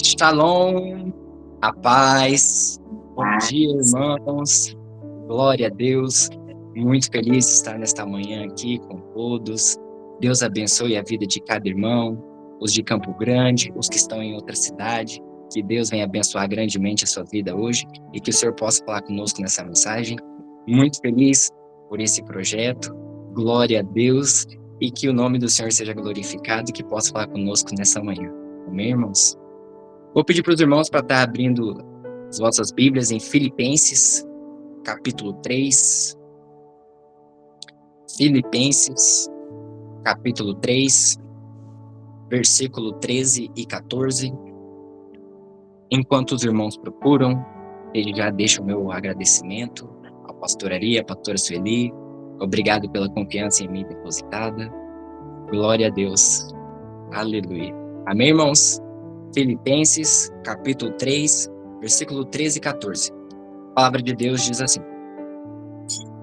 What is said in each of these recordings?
Shalom, a paz. Bom dia, irmãos. Glória a Deus. Muito feliz de estar nesta manhã aqui com todos. Deus abençoe a vida de cada irmão, os de Campo Grande, os que estão em outra cidade. Que Deus venha abençoar grandemente a sua vida hoje e que o Senhor possa falar conosco nessa mensagem. Muito feliz por esse projeto. Glória a Deus e que o nome do Senhor seja glorificado e que possa falar conosco nessa manhã. Amém, irmãos? Vou pedir para os irmãos para estar abrindo as vossas Bíblias em Filipenses, capítulo 3. Filipenses, capítulo 3, versículo 13 e 14. Enquanto os irmãos procuram, ele já deixa o meu agradecimento ao pastor Ari, à pastora Sueli. Obrigado pela confiança em mim depositada. Glória a Deus. Aleluia. Amém, irmãos? Filipenses, capítulo 3, versículo 13 e 14. A palavra de Deus diz assim: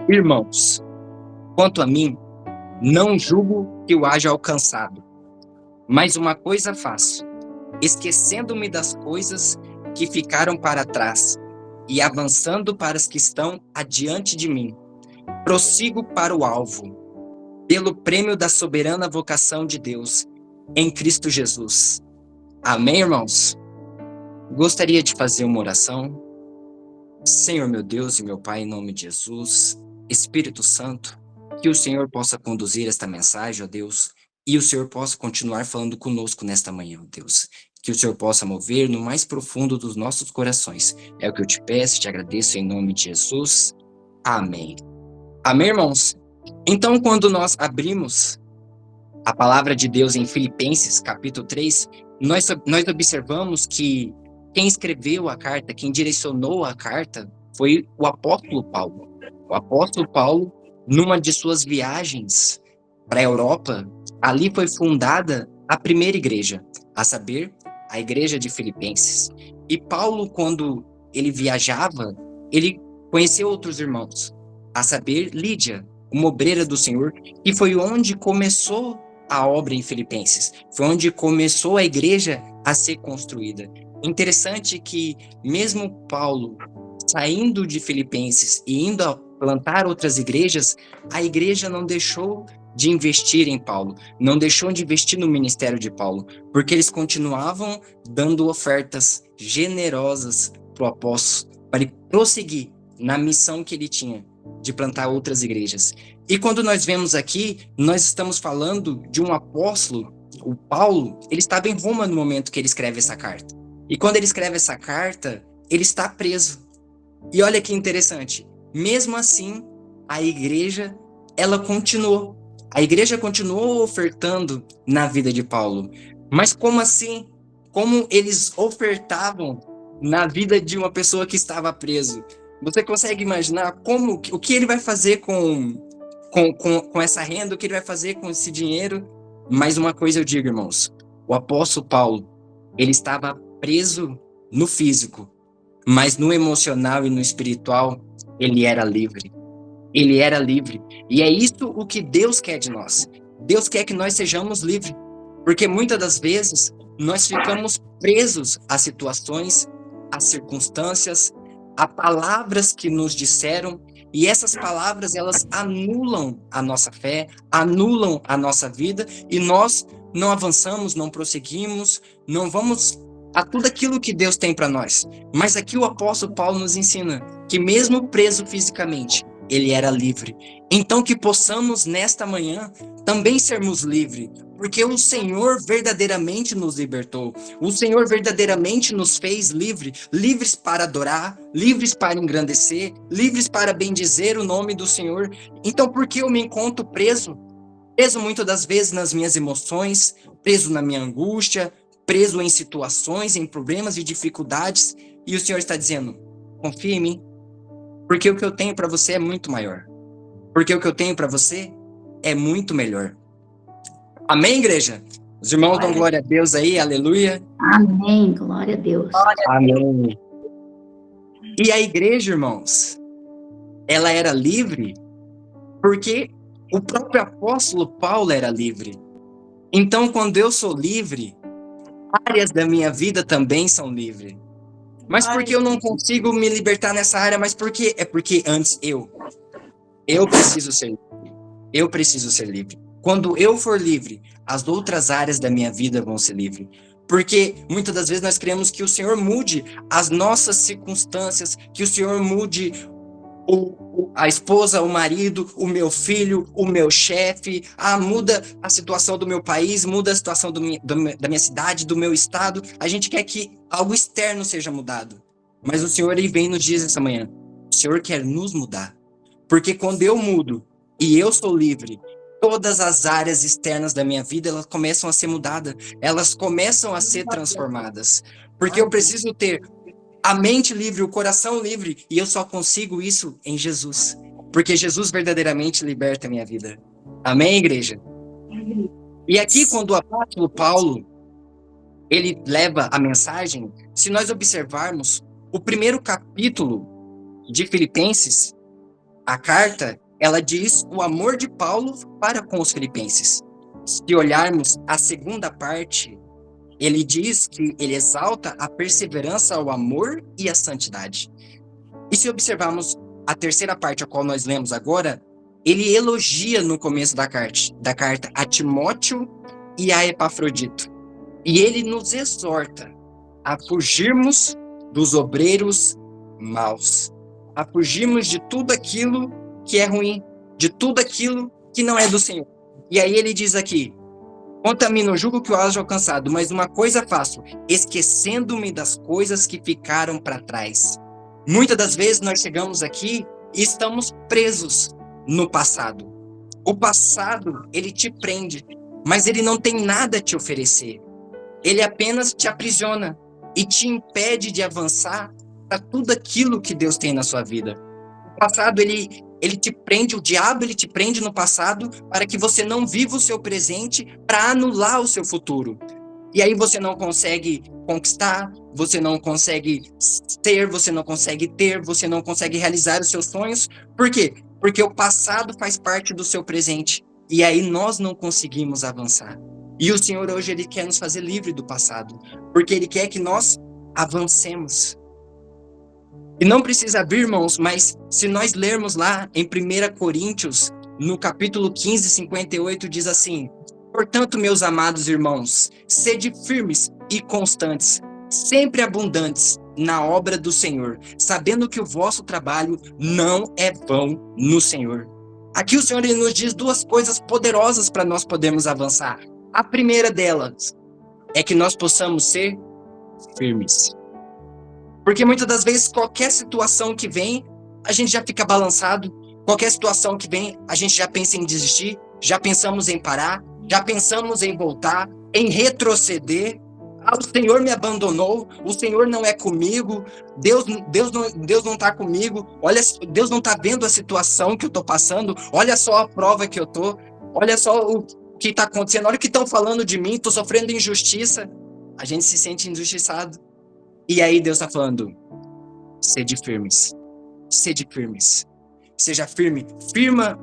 Irmãos, quanto a mim, não julgo que eu haja alcançado, mas uma coisa faço, esquecendo-me das coisas que ficaram para trás e avançando para as que estão adiante de mim, prossigo para o alvo, pelo prêmio da soberana vocação de Deus, em Cristo Jesus. Amém, irmãos? Gostaria de fazer uma oração. Senhor, meu Deus e meu Pai, em nome de Jesus, Espírito Santo, que o Senhor possa conduzir esta mensagem, ó Deus, e o Senhor possa continuar falando conosco nesta manhã, ó Deus. Que o Senhor possa mover no mais profundo dos nossos corações. É o que eu te peço e te agradeço em nome de Jesus. Amém. Amém, irmãos? Então, quando nós abrimos a palavra de Deus em Filipenses, capítulo 3, nós observamos que quem escreveu a carta, quem direcionou a carta, foi o apóstolo Paulo. O apóstolo Paulo, numa de suas viagens para a Europa, ali foi fundada a primeira igreja, a saber, a igreja de Filipenses. E Paulo, quando ele viajava, ele conheceu outros irmãos, a saber, Lídia, uma obreira do Senhor, e foi onde começou a obra em Filipenses. Foi onde começou a igreja a ser construída. Interessante que, mesmo Paulo saindo de Filipenses e indo a plantar outras igrejas, a igreja não deixou de investir em Paulo, não deixou de investir no ministério de Paulo, porque eles continuavam dando ofertas generosas para o apóstolo, para ele prosseguir na missão que ele tinha, de plantar outras igrejas. E quando nós vemos aqui, nós estamos falando de um apóstolo, o Paulo, ele estava em Roma no momento que ele escreve essa carta. E quando ele escreve essa carta, ele está preso. E olha que interessante, mesmo assim, a igreja, ela continuou. A igreja continuou ofertando na vida de Paulo. Mas como assim? Como eles ofertavam na vida de uma pessoa que estava preso? Você consegue imaginar o que ele vai fazer com essa renda, o que ele vai fazer com esse dinheiro? Mais uma coisa eu digo, irmãos, o apóstolo Paulo, ele estava preso no físico, mas no emocional e no espiritual, ele era livre. Ele era livre. E é isso o que Deus quer de nós. Deus quer que nós sejamos livres, porque muitas das vezes nós ficamos presos a situações, a circunstâncias, a palavras que nos disseram, e essas palavras, elas anulam a nossa fé, anulam a nossa vida, e nós não avançamos, não prosseguimos, não vamos a tudo aquilo que Deus tem para nós. Mas aqui o apóstolo Paulo nos ensina que mesmo preso fisicamente, ele era livre. Então que possamos nesta manhã também sermos livres, porque o Senhor verdadeiramente nos libertou. O Senhor verdadeiramente nos fez livres para adorar, livres para engrandecer, livres para bendizer o nome do Senhor. Então por que eu me encontro preso? Preso muitas das vezes nas minhas emoções, preso na minha angústia, preso em situações, em problemas e dificuldades, e o Senhor está dizendo, confia em mim, porque o que eu tenho para você é muito maior. Porque o que eu tenho para você é muito melhor. Amém, igreja? Os irmãos dão glória a Deus aí, aleluia. Amém, glória a Deus. Amém. E a igreja, irmãos, ela era livre porque o próprio apóstolo Paulo era livre. Então, quando eu sou livre, áreas da minha vida também são livres. Mas por que eu não consigo me libertar nessa área? Mas por quê? É porque antes eu preciso ser livre. Eu preciso ser livre. Quando eu for livre, as outras áreas da minha vida vão ser livres. Porque muitas das vezes nós queremos que o Senhor mude as nossas circunstâncias, que o Senhor mude a esposa, o marido, o meu filho, o meu chefe, muda a situação do meu país, muda a situação da minha cidade, do meu estado. A gente quer que algo externo seja mudado. Mas o Senhor, ele vem e nos diz essa manhã, o Senhor quer nos mudar. Porque quando eu mudo e eu sou livre, todas as áreas externas da minha vida, elas começam a ser mudadas, elas começam a ser transformadas. Porque eu preciso ter a mente livre, o coração livre, e eu só consigo isso em Jesus. Porque Jesus verdadeiramente liberta a minha vida. Amém, igreja? E aqui, quando o apóstolo Paulo, ele leva a mensagem, se nós observarmos o primeiro capítulo de Filipenses, a carta, ela diz o amor de Paulo para com os filipenses. Se olharmos a segunda parte, ele diz que ele exalta a perseverança, o amor e a santidade. E se observarmos a terceira parte, a qual nós lemos agora, ele elogia no começo da carta a Timóteo e a Epafrodito. E ele nos exorta a fugirmos dos obreiros maus, a fugirmos de tudo aquilo que é ruim, de tudo aquilo que não é do Senhor. E aí ele diz aqui, quanto a mim, não julgo que eu haja alcançado, mas uma coisa faço, esquecendo-me das coisas que ficaram para trás. Muitas das vezes nós chegamos aqui e estamos presos no passado. O passado, ele te prende, mas ele não tem nada a te oferecer. Ele apenas te aprisiona e te impede de avançar para tudo aquilo que Deus tem na sua vida. O passado, ele te prende, o diabo ele te prende no passado para que você não viva o seu presente, para anular o seu futuro. E aí você não consegue conquistar, você não consegue ter, você não consegue ter, você não consegue realizar os seus sonhos. Por quê? Porque o passado faz parte do seu presente. E aí nós não conseguimos avançar. E o Senhor hoje ele quer nos fazer livre do passado, porque ele quer que nós avancemos. E não precisa abrir, irmãos, mas se nós lermos lá em 1 Coríntios, no capítulo 15, 58, diz assim, portanto, meus amados irmãos, sede firmes e constantes, sempre abundantes na obra do Senhor, sabendo que o vosso trabalho não é vão no Senhor. Aqui o Senhor ele nos diz duas coisas poderosas para nós podermos avançar. A primeira delas é que nós possamos ser firmes. Porque muitas das vezes, qualquer situação que vem, a gente já fica balançado. Qualquer situação que vem, a gente já pensa em desistir, já pensamos em parar, já pensamos em voltar, em retroceder. O Senhor me abandonou, o Senhor não é comigo, Deus não está comigo, olha, Deus não está vendo a situação que eu estou passando, olha só a prova que eu estou, olha só o que está acontecendo, olha o que estão falando de mim, estou sofrendo injustiça. A gente se sente injustiçado. E aí Deus está falando, sede firmes, seja firme, firma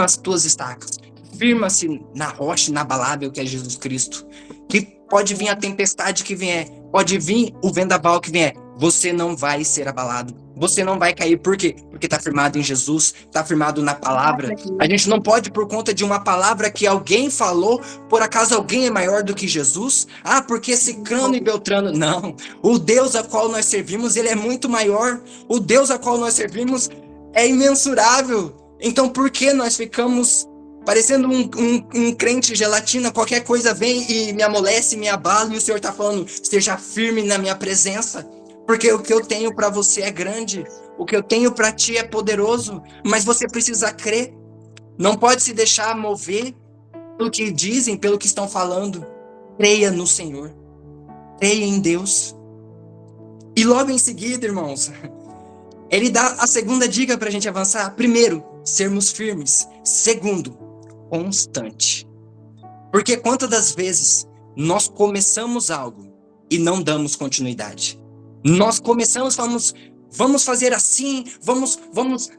as tuas estacas, firma-se na rocha inabalável que é Jesus Cristo, que pode vir a tempestade que vier, pode vir o vendaval que vier, você não vai ser abalado, você não vai cair, por quê? Porque está firmado em Jesus, está firmado na palavra. A gente não pode, por conta de uma palavra que alguém falou, por acaso alguém é maior do que Jesus? Porque Cicrano e Beltrano, não, o Deus a qual nós servimos, ele é muito maior, o Deus a qual nós servimos é imensurável, então por que nós ficamos parecendo um crente gelatina, qualquer coisa vem e me amolece, me abala, e o Senhor está falando, esteja firme na minha presença, porque o que eu tenho para você é grande, o que eu tenho para ti é poderoso, mas você precisa crer, não pode se deixar mover pelo que dizem, pelo que estão falando, creia no Senhor, creia em Deus. E logo em seguida, irmãos, ele dá a segunda dica para a gente avançar. Primeiro, sermos firmes. Segundo, constante. Porque quantas das vezes nós começamos algo e não damos continuidade? Nós começamos, falamos, vamos fazer assim,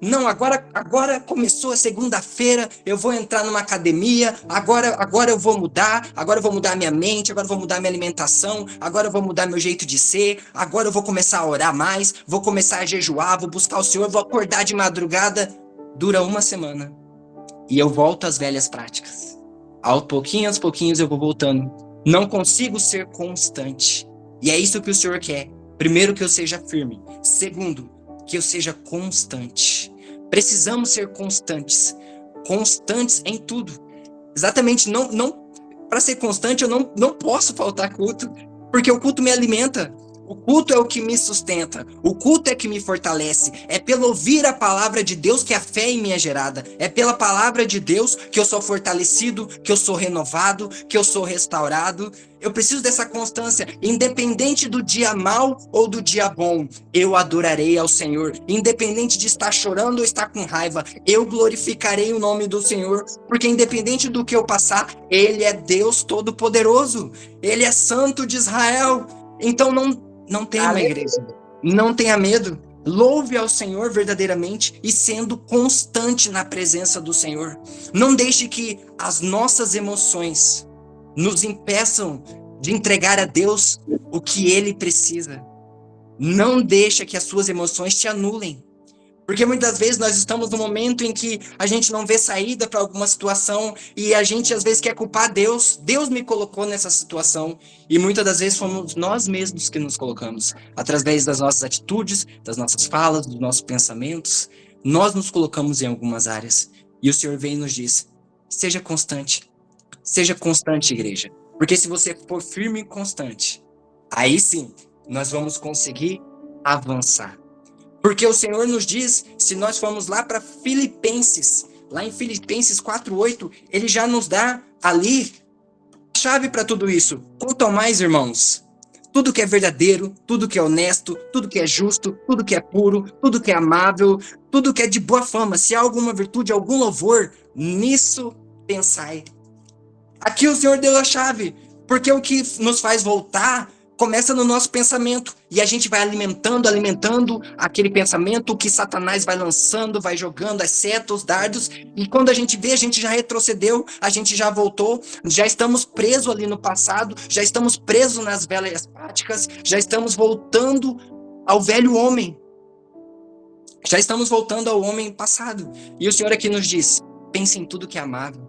não, agora começou a segunda-feira, eu vou entrar numa academia, agora eu vou mudar, agora eu vou mudar minha mente, agora eu vou mudar minha alimentação, agora eu vou mudar meu jeito de ser, agora eu vou começar a orar mais, vou começar a jejuar, vou buscar o Senhor, vou acordar de madrugada. Dura uma semana e eu volto às velhas práticas. Aos pouquinhos eu vou voltando. Não consigo ser constante. E é isso que o Senhor quer. Primeiro, que eu seja firme. Segundo, que eu seja constante. Precisamos ser constantes. Constantes em tudo. Exatamente, não para ser constante, eu não posso faltar culto, porque o culto me alimenta. O culto é o que me sustenta. O culto é que me fortalece. É pelo ouvir a palavra de Deus que a fé em mim é gerada. É pela palavra de Deus que eu sou fortalecido, que eu sou renovado, que eu sou restaurado. Eu preciso dessa constância. Independente do dia mau ou do dia bom, eu adorarei ao Senhor. Independente de estar chorando ou estar com raiva, eu glorificarei o nome do Senhor. Porque independente do que eu passar, Ele é Deus Todo-Poderoso. Ele é Santo de Israel. Então não tema, igreja. Não tenha medo. Louve ao Senhor verdadeiramente e sendo constante na presença do Senhor. Não deixe que as nossas emoções nos impeçam de entregar a Deus o que Ele precisa. Não deixe que as suas emoções te anulem. Porque muitas vezes nós estamos num momento em que a gente não vê saída para alguma situação e a gente às vezes quer culpar Deus. Deus me colocou nessa situação e muitas das vezes fomos nós mesmos que nos colocamos. Através das nossas atitudes, das nossas falas, dos nossos pensamentos, nós nos colocamos em algumas áreas. E o Senhor vem e nos diz, seja constante, igreja. Porque se você for firme e constante, aí sim, nós vamos conseguir avançar. Porque o Senhor nos diz, se nós formos lá para Filipenses, lá em Filipenses 4:8, ele já nos dá ali a chave para tudo isso. Quanto ao mais, irmãos, tudo que é verdadeiro, tudo que é honesto, tudo que é justo, tudo que é puro, tudo que é amável, tudo que é de boa fama, se há alguma virtude, algum louvor, nisso pensai. Aqui o Senhor deu a chave, porque o que nos faz voltar começa no nosso pensamento, e a gente vai alimentando aquele pensamento que Satanás vai lançando, vai jogando as setas, os dardos, e quando a gente vê, a gente já retrocedeu, a gente já voltou, já estamos presos ali no passado, já estamos presos nas velhas práticas, já estamos voltando ao velho homem, já estamos voltando ao homem passado, e o Senhor aqui nos diz, pense em tudo que é amável,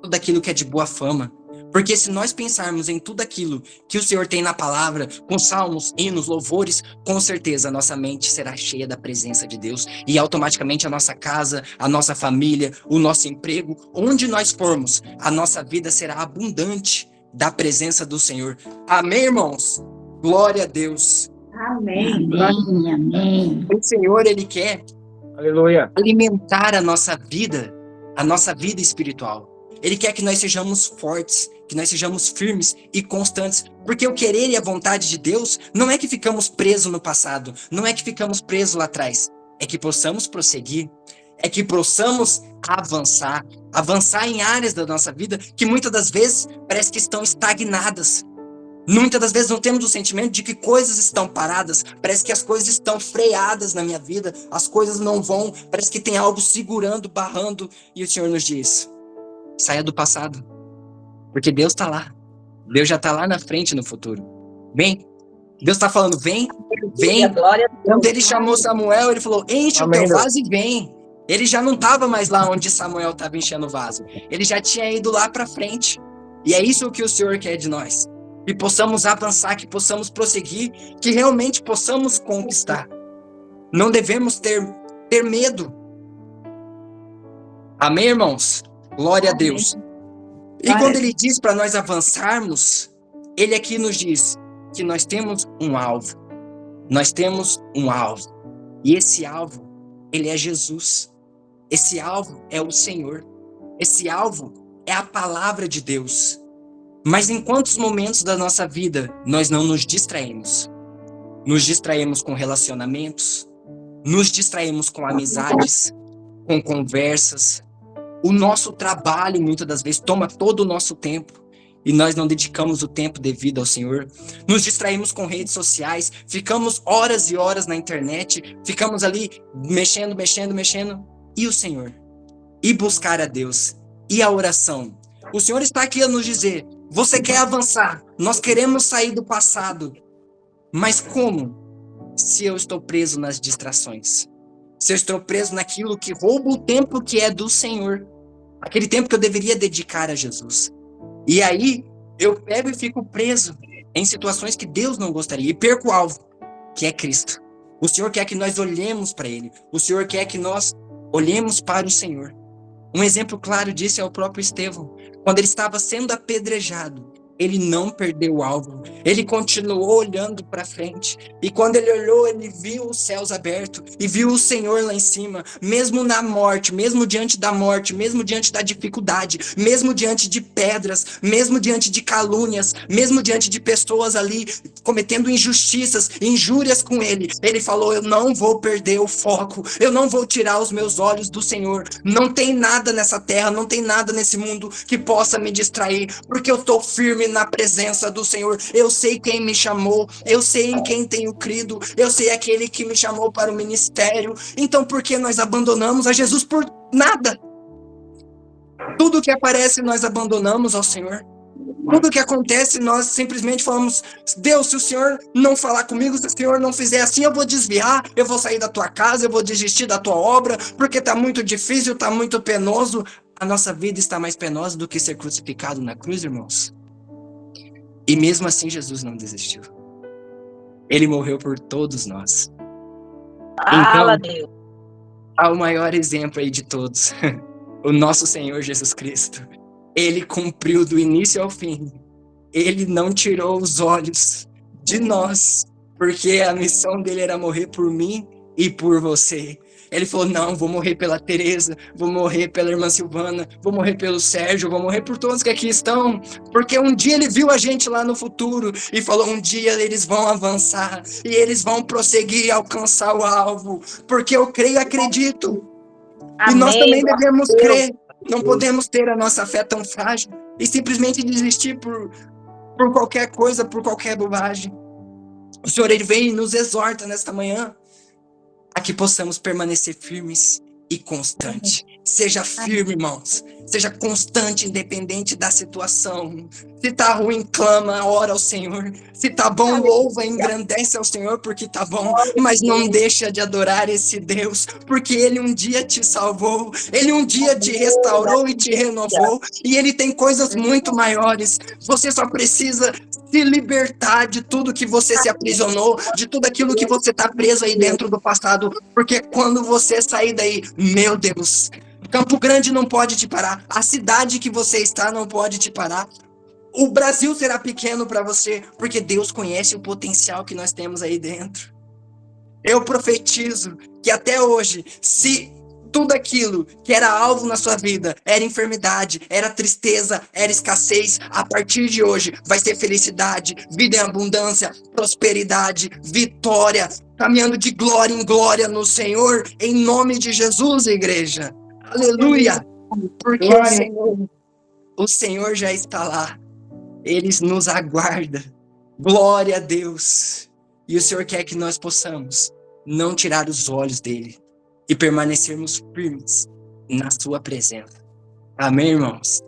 tudo aquilo que é de boa fama, porque se nós pensarmos em tudo aquilo que o Senhor tem na palavra, com salmos, hinos, louvores, com certeza a nossa mente será cheia da presença de Deus e automaticamente a nossa casa, a nossa família, o nosso emprego, onde nós formos, a nossa vida será abundante da presença do Senhor. Amém, irmãos? Glória a Deus. Amém. Amém. O Senhor, Ele quer alimentar a nossa vida espiritual. Ele quer que nós sejamos fortes, que nós sejamos firmes e constantes, porque o querer e a vontade de Deus não é que ficamos presos no passado, não é que ficamos presos lá atrás, é que possamos prosseguir, é que possamos avançar em áreas da nossa vida que muitas das vezes parece que estão estagnadas. Muitas das vezes não temos o sentimento de que coisas estão paradas, parece que as coisas estão freadas na minha vida, as coisas não vão, parece que tem algo segurando, barrando, e o Senhor nos diz, saia do passado, porque Deus está lá. Deus já está lá na frente no futuro. Vem. Deus está falando, vem. Quando ele chamou Samuel, ele falou, enche o teu vaso e vem. Ele já não estava mais lá onde Samuel estava enchendo o vaso. Ele já tinha ido lá para frente. E é isso que o Senhor quer de nós. Que possamos avançar, que possamos prosseguir, que realmente possamos conquistar. Não devemos ter medo. Amém, irmãos? Glória a Deus. E quando ele diz para nós avançarmos, ele aqui nos diz que nós temos um alvo. Nós temos um alvo. E esse alvo, ele é Jesus. Esse alvo é o Senhor. Esse alvo é a palavra de Deus. Mas em quantos momentos da nossa vida nós não nos distraímos? Nos distraímos com relacionamentos, nos distraímos com amizades, com conversas. O nosso trabalho, muitas das vezes, toma todo o nosso tempo. e nós não dedicamos o tempo devido ao Senhor, nos distraímos com redes sociais, ficamos horas e horas na internet, ficamos ali mexendo, e o Senhor? E buscar a Deus, e a oração? O Senhor está aqui a nos dizer, você quer avançar, nós queremos sair do passado, mas como? Se eu estou preso nas distrações, se eu estou preso naquilo que rouba o tempo que é do Senhor, aquele tempo que eu deveria dedicar a Jesus. E aí, eu pego e fico preso em situações que Deus não gostaria, e perco o alvo, que é Cristo. O Senhor quer que nós olhemos para Ele, o Senhor quer que nós olhemos para o Senhor. Um exemplo claro disso é o próprio Estevão. Quando ele estava sendo apedrejado, ele não perdeu o alvo, ele continuou olhando para frente, e quando ele olhou, ele viu os céus abertos, e viu o Senhor lá em cima, mesmo na morte, mesmo diante da morte, mesmo diante da dificuldade, mesmo diante de pedras, mesmo diante de calúnias, mesmo diante de pessoas ali cometendo injustiças, injúrias com ele, ele falou, eu não vou perder o foco, eu não vou tirar os meus olhos do Senhor, não tem nada nessa terra, não tem nada nesse mundo que possa me distrair, porque eu estou firme na presença do Senhor, eu sei quem me chamou, eu sei em quem tenho crido, eu sei aquele que me chamou para o ministério. Então por que nós abandonamos a Jesus? Por nada. Tudo que aparece nós abandonamos ao Senhor. Tudo que acontece nós simplesmente falamos, Deus, se o Senhor não falar comigo, se o Senhor não fizer assim, eu vou desviar, eu vou sair da tua casa, eu vou desistir da tua obra, porque está muito difícil, está muito penoso. A nossa vida está mais penosa do que ser crucificado na cruz, irmãos. E mesmo assim Jesus não desistiu. Ele morreu por todos nós. Fala, Então, Deus. há o maior exemplo aí de todos, o nosso Senhor Jesus Cristo. Ele cumpriu do início ao fim. Ele não tirou os olhos de nós, porque a missão dele era morrer por mim e por você. Ele falou, não, vou morrer pela Teresa, vou morrer pela irmã Silvana, vou morrer pelo Sérgio, vou morrer por todos que aqui estão, porque um dia ele viu a gente lá no futuro e falou, um dia eles vão avançar e eles vão prosseguir e alcançar o alvo, porque eu creio e acredito. Amém. E nós também devemos crer, não podemos ter a nossa fé tão frágil e simplesmente desistir por qualquer coisa, por qualquer bobagem. O Senhor, ele vem e nos exorta nesta manhã a que possamos permanecer firmes e constantes. Seja firme, irmãos. Seja constante, independente da situação. Se tá ruim, clama, ora ao Senhor. Se tá bom, louva, engrandece ao Senhor, porque tá bom. Mas não deixa de adorar esse Deus, porque Ele um dia te salvou. Ele um dia te restaurou e te renovou. E Ele tem coisas muito maiores. Você só precisa se libertar de tudo que você se aprisionou, de tudo aquilo que você tá preso aí dentro do passado. Porque quando você sair daí, meu Deus, Campo Grande não pode te parar. A cidade que você está não pode te parar. O Brasil será pequeno para você, porque Deus conhece o potencial que nós temos aí dentro. Eu profetizo que até hoje, se tudo aquilo que era alvo na sua vida era enfermidade, era tristeza, era escassez, a partir de hoje vai ser felicidade, vida em abundância, prosperidade, vitória, caminhando de glória em glória no Senhor, em nome de Jesus, igreja. Aleluia! Porque o Senhor já está lá. Ele nos aguarda. Glória a Deus. E o Senhor quer que nós possamos não tirar os olhos dele e permanecermos firmes na sua presença. Amém, irmãos?